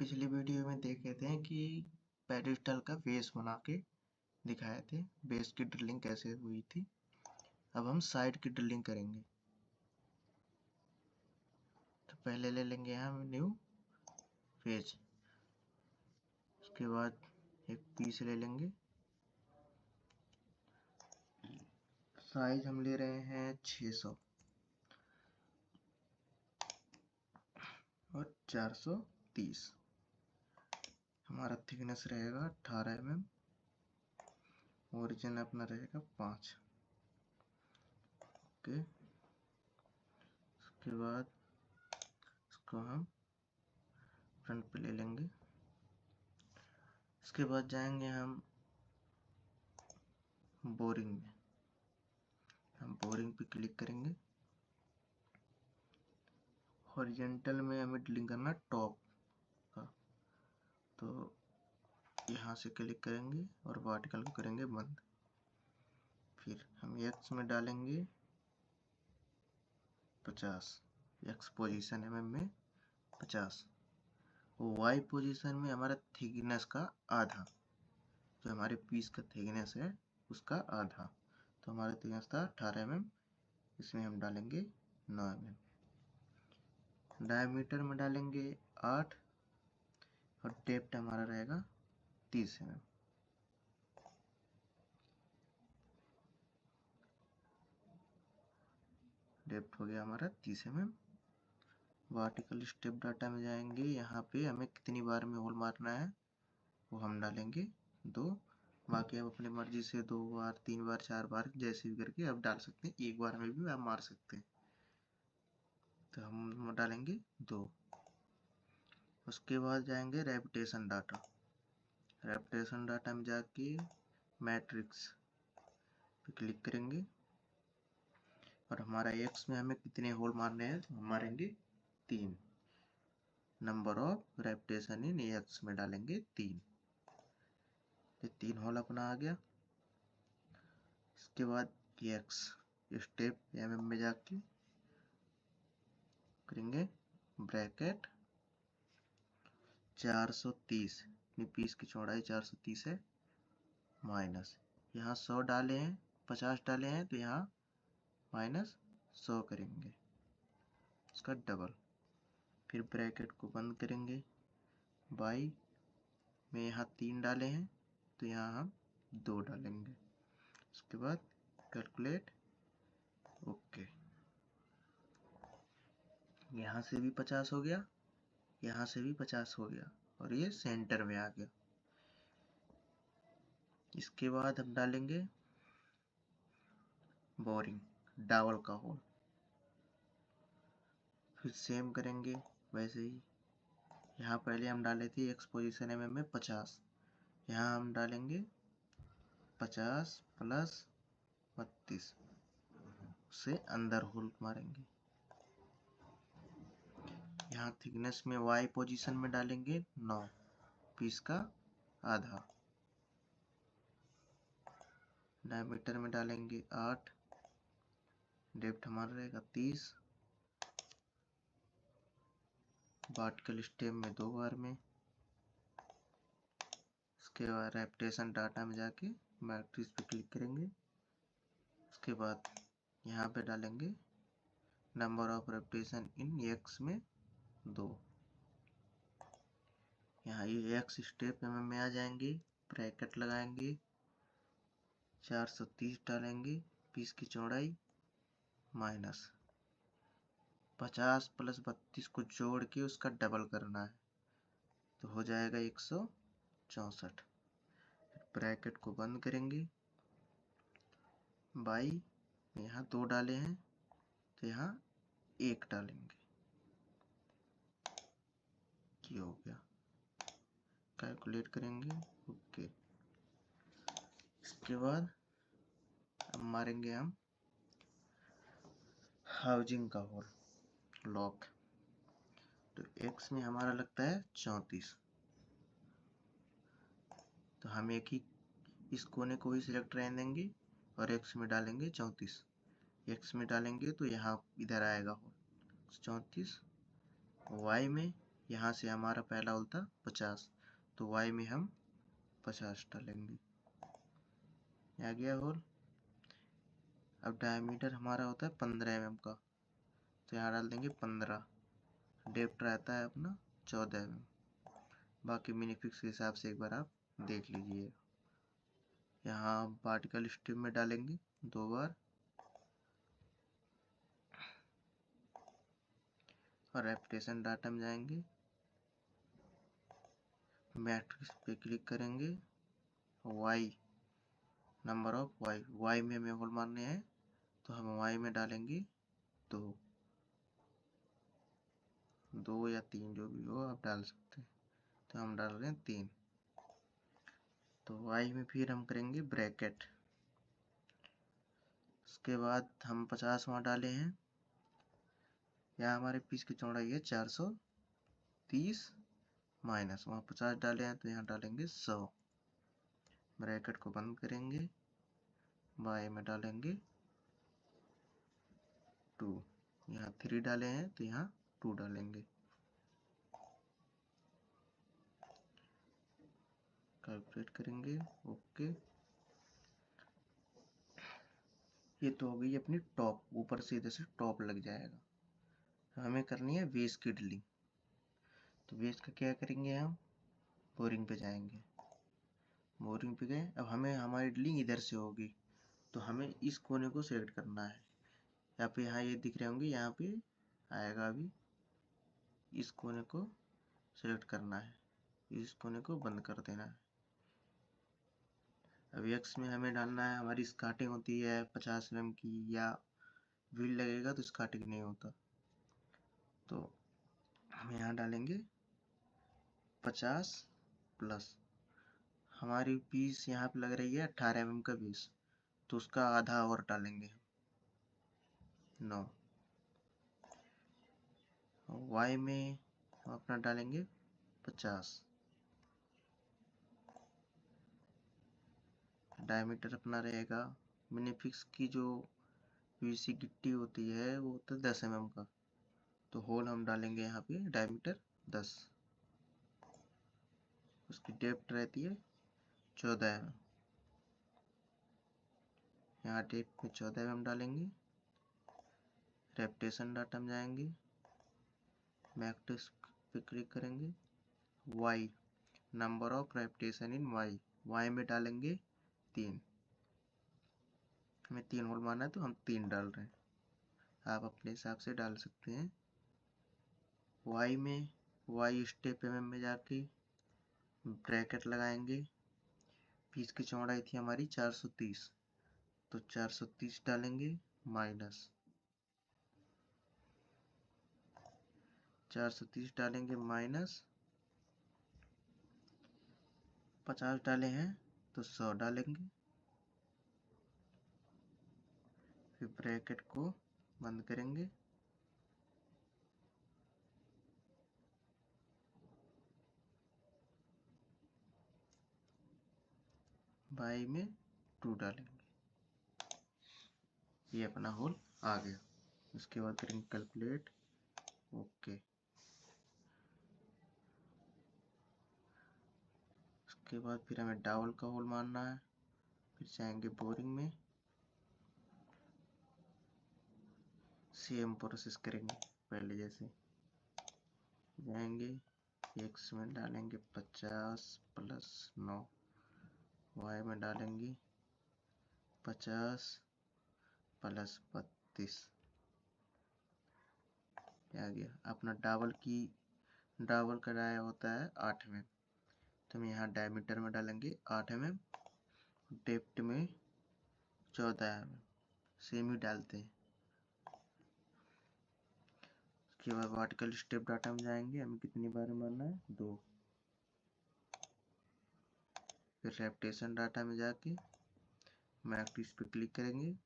पिछली वीडियो में देखे थे कि पेडिस्टल का बेस बना के दिखाए थे, बेस की ड्रिलिंग कैसे हुई थी। अब हम साइड की ड्रिलिंग करेंगे। तो पहले ले लेंगे हम न्यू पेज, उसके बाद एक पीस ले लेंगे। साइज हम ले रहे हैं 600 और 430। हमारा थिकनेस रहेगा 18 mm, ओरिजिन अपना रहेगा 5। ओके, उसके बाद इसको हम फ्रंट पे ले लेंगे। इसके बाद जाएंगे हम बोरिंग में। हम बोरिंग पे क्लिक करेंगे। हॉरिजॉन्टल में हमें ड्रिलिंग करना टॉप का, तो यहाँ से क्लिक करेंगे और वर्टिकल को करेंगे बंद। फिर हम एक्स में डालेंगे 50, एक्स पोजीशन mm में 50। वाई पोजीशन में हमारा थिकनेस का आधा, जो हमारे पीस का थिकनेस है उसका आधा। तो हमारा थिकनेस था 18 mm, इसमें हम डालेंगे 9 mm। डायमीटर में डालेंगे 8 और डेप्थ हमारा रहेगा 30 mm। डेप्थ हो गया हमारा 30 mm। वर्टिकल स्टेप डाटा में जाएंगे, यहाँ पे हमें कितनी बार में होल मारना है वो हम डालेंगे 2। बाकी आप अपनी मर्जी से 2 बार 3 बार 4 बार जैसे भी करके आप डाल सकते हैं, एक बार में भी आप मार सकते हैं। तो हम डालेंगे 2। उसके बाद जाएंगे रेपिटेशन डाटा। रेपिटेशन डाटा में जाके मैट्रिक्स पे क्लिक करेंगे और हमारा एक्स में हमें कितने होल मारने हैं, हम मारेंगे 3। Number of repetition in x में डालेंगे 3। ये 3 होल अपना आ गया। इसके बाद एक्स स्टेप mm में जाके करेंगे ब्रैकेट 430, अपनी पीस की चौड़ाई 430 है, माइनस यहाँ 100 डाले हैं, 50 डाले हैं, तो यहाँ माइनस 100 करेंगे, इसका डबल। फिर ब्रैकेट को बंद करेंगे। बाई में यहाँ 3 डाले हैं, तो यहाँ हम 2 डालेंगे। उसके बाद कैलकुलेट, ओके। यहाँ से भी 50 हो गया, यहाँ से भी 50 हो गया और ये सेंटर में आ गया। इसके बाद हम डालेंगे बोरिंग, डबल का होल। फिर सेम करेंगे वैसे ही। यहाँ पहले हम डाले थे एक्स पोजीशन mm में 50, यहाँ हम डालेंगे 50 प्लस 32 से अंदर होल मारेंगे। यहाँ थिकनेस में वाई पोजीशन में डालेंगे 9, पीस का आधा। डायमीटर में डालेंगे 8, डेप्थ हमारा रहेगा 30। वर्टिकल स्टेप में 2 बार में। इसके बाद रेपिटेशन डाटा में जाके मैट्रिक्स पे क्लिक करेंगे। उसके बाद यहाँ पे डालेंगे number of repetition in x में 2। यहाँ ये एक्स स्टेप mm में आ जाएंगे, ब्रैकेट लगाएंगे, 430 डालेंगे, पीस की चौड़ाई माइनस 50 प्लस 32 को जोड़ के उसका डबल करना है, तो हो जाएगा 164। ब्रैकेट को बंद करेंगे। बाई यहाँ 2 डाले हैं, तो यहाँ 1 डालेंगे, ये हो गया। कैलकुलेट करेंगे, ओके। इसके बाद अब मारेंगे हम हाउसिंग का होल, लॉक। तो एक्स में हमारा लगता है 34, तो हम एक ही इस कोने को ही सिलेक्ट रहने देंगे और एक्स में डालेंगे 34। एक्स में डालेंगे तो यहाँ इधर आएगा होल 34। वाई में यहाँ से हमारा पहला होल था 50, तो y में हम 50 डालेंगे। आ गया होल। अब डायमीटर हमारा होता है 15 mm का, तो यहाँ डाल देंगे 15। डेप्थ रहता है अपना 14 mm। बाकी मिनीफिक्स के हिसाब से एक बार आप देख लीजिए। यहाँ पार्टिकल स्ट्रीम में डालेंगे 2 बार और रेपिटेशन डाटा में जाएंगे, मैट्रिक्स पे क्लिक करेंगे, y नंबर ऑफ y में हमें होल मारने हैं, तो हम y में डालेंगे 2 या 3 जो भी हो आप डाल सकते हैं, तो हम डाल रहे हैं 3। तो y में फिर हम करेंगे ब्रैकेट। उसके बाद हम 50 वहाँ डाले हैं। यहाँ हमारे पीस की चौड़ाई है 430 माइनस वहाँ 50 डाले हैं, तो यहाँ डालेंगे 100। ब्रैकेट को बंद करेंगे, y में डालेंगे 2। यहाँ 3 डाले हैं, तो यहाँ 2 डालेंगे। कैलकुलेट करेंगे, ओके। ये तो हो गई अपनी टॉप, ऊपर सीधे से टॉप लग जाएगा। हमें करनी है बेस की ड्रिलिंग, तो बेस का क्या करेंगे, हम बोरिंग पे जाएंगे। बोरिंग पे गए, अब हमें हमारी ड्रिलिंग इधर से होगी, तो हमें इस कोने को सेलेक्ट करना है। यहाँ पे ये दिख रहे होंगे, यहाँ पे आएगा। अभी इस कोने को सेलेक्ट करना है, इस कोने को बंद कर देना है। अब एक्स में हमें डालना है, हमारी स्कार्टिंग होती है 50 mm की, या व्हील लगेगा तो स्कार्टिंग नहीं होता, तो हम यहाँ डालेंगे 50 प्लस। हमारी पीस यहाँ पे लग रही है 18 mm का पीस, तो उसका आधा और डालेंगे 9। y में हम अपना डालेंगे 50। डायमीटर अपना रहेगा, मिनीफिक्स की जो पीवीसी गिट्टी होती है वो होता है 10 mm का, तो होल हम डालेंगे यहाँ पे डायमीटर 10। उसकी डेप्थ रहती है 14 mm। यहाँ डेप्थ में 14 mm डालेंगे। रेपिटेशन डाटा में जाएंगे, मैट्रिक्स पे क्लिक करेंगे, y number of repetition in y में डालेंगे 3। हमें 3 होल मारना है, तो हम 3 डाल रहे हैं। आप अपने हिसाब से डाल सकते हैं। y में y स्टेप mm में जाके ब्रैकेट लगाएंगे। पीस की चौड़ाई थी हमारी 430, तो 430 डालेंगे माइनस 430 डालेंगे माइनस 50 डाले हैं, तो 100 डालेंगे। फिर ब्रैकेट को बंद करेंगे, y में 2 डालेंगे। ये अपना होल आ गया। उसके बाद करेंगे कैलकुलेट, ओके। उसके बाद फिर हमें डावल का होल मारना है, फिर जाएंगे बोरिंग में, सेम प्रोसेस करेंगे पहले जैसे। जाएंगे x में डालेंगे 50 प्लस 9, y में डालेंगे 50 प्लस 32। आ गया अपना डाबल कराया होता है 8 mm, तो हम यहाँ डायमीटर में डालेंगे 8 mm, डेप्थ में 14 mm, सेम ही डालते हैं। उसके बाद वर्टिकल स्टेप डाटा में जाएंगे, हमें कितनी बार मारना है, 2। फिर रेपिटेशन डाटा में जाके मैट्रिक्स पे क्लिक करेंगे,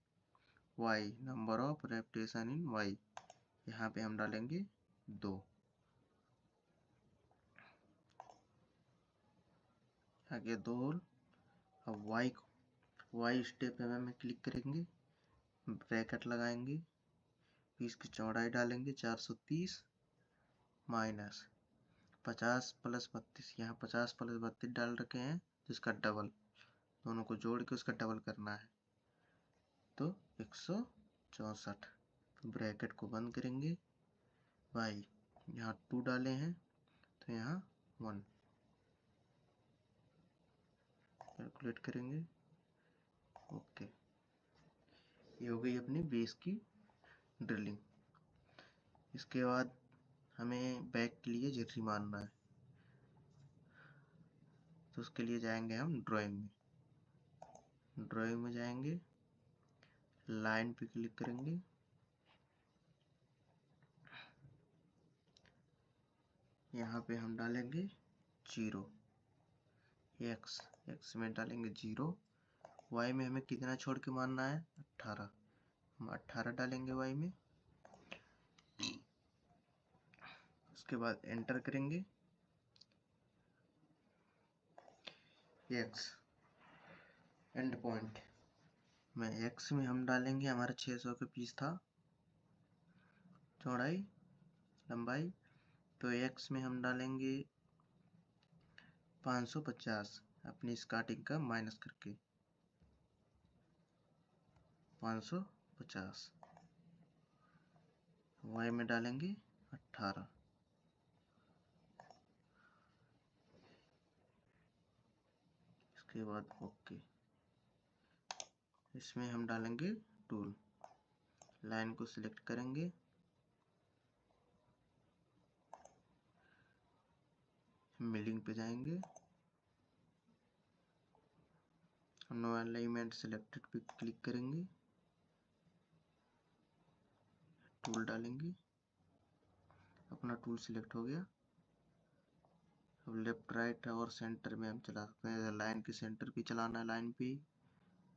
y number of repetition in y, यहाँ पे हम डालेंगे 2। आगे 2 होल। अब y स्टेप mm में क्लिक करेंगे, ब्रैकेट लगाएंगे, पीस की चौड़ाई डालेंगे 430 माइनस 50 प्लस 32, यहाँ 50 प्लस 32 डाल रखे हैं, तो इसका डबल, दोनों को जोड़ के उसका डबल करना है, तो 164। तो ब्रैकेट को बंद करेंगे, बाई यहाँ 2 डाले हैं तो यहाँ 1, कैलकुलेट करेंगे, ओके। ये हो गई अपनी बेस की ड्रिलिंग। इसके बाद हमें बैक के लिए झिर्री मारना है, तो उसके लिए जाएंगे हम ड्राइंग में। ड्राइंग में जाएंगे, लाइन पे क्लिक करेंगे, यहाँ पे हम डालेंगे 0, x में डालेंगे 0, y में हमें कितना छोड़ के मारना है, 18, हम 18 डालेंगे y में। उसके बाद एंटर करेंगे, x एंड पॉइंट में x में हम डालेंगे, हमारा 600 के पीस था चौड़ाई लंबाई, तो x में हम डालेंगे 550 अपनी स्टार्टिंग का माइनस करके 550, y में डालेंगे 18, इसके बाद ओके। इसमें हम डालेंगे टूल, लाइन को सिलेक्ट करेंगे, मिलिंग पे जाएंगे, नो अलाइनमेंट सिलेक्टेड पे क्लिक करेंगे, टूल डालेंगे, अपना टूल सिलेक्ट हो गया। अब लेफ्ट राइट और सेंटर में हम चला सकते हैं, लाइन के सेंटर पे चलाना है, लाइन पे,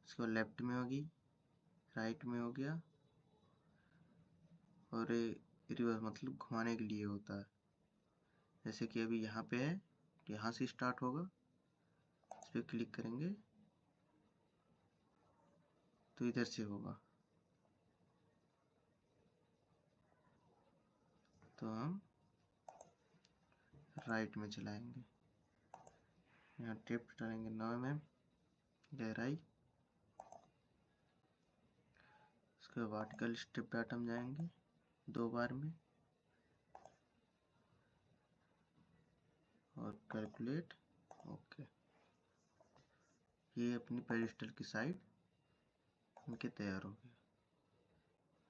इसको लेफ्ट में होगी, राइट में हो गया, और रिवर्स मतलब घुमाने के लिए होता है, जैसे कि अभी यहाँ पे है, यहाँ से स्टार्ट होगा, इस पर क्लिक करेंगे तो इधर से होगा, तो हम राइट में चलाएंगे, यहाँ टिप डालेंगे 9 mm गहराई। इसके वर्टिकल स्टेप डाटा में जाएंगे 2 बार में, और कैलकुलेट, ओके। ये अपनी पेडिस्टल की साइड इनके तैयार हो गया।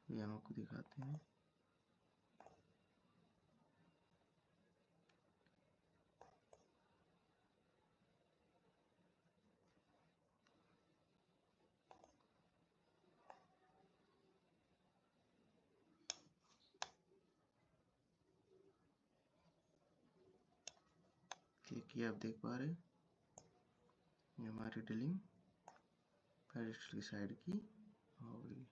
ये हम आपको दिखाते हैं, देखिए आप देख पा रहे हैं, ये हमारी ड्रिलिंग पेडिस्टल की साइड की हो गई।